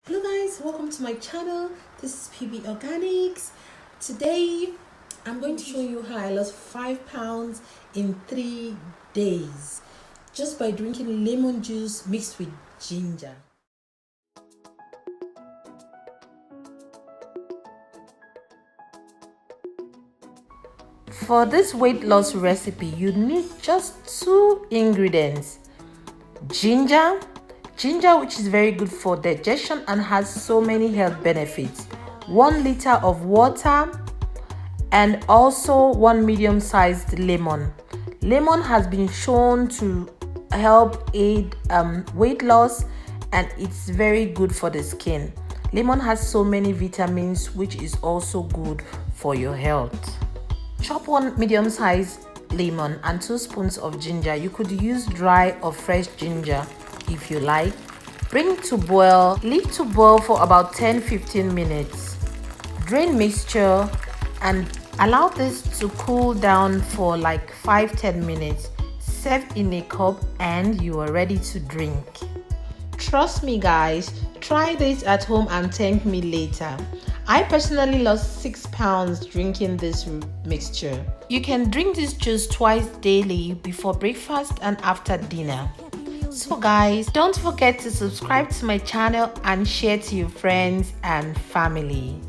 Hello guys, welcome to my channel. This is PB Organics. Today I'm going to show you how I lost 5 pounds in 3 days just by drinking lemon juice mixed with ginger. For this weight loss recipe, you need just 2 ingredients: ginger, which is very good for digestion and has so many health benefits, 1 liter of water, and also 1 medium-sized lemon. Lemon has been shown to help aid weight loss, and it's very good for the skin. Lemon has so many vitamins, which is also good for your health. Chop 1 medium-sized lemon and 2 spoons of ginger. You could use dry or fresh ginger if you like. Bring to boil. Leave to boil for about 10-15 minutes. Drain mixture and allow this to cool down for like 5-10 minutes. Serve in a cup and you are ready to drink. Trust me guys, try this at home and thank me later. I personally lost 6 pounds drinking this mixture. You can drink this juice twice daily, before breakfast and after dinner. So guys, don't forget to subscribe to my channel and share to your friends and family.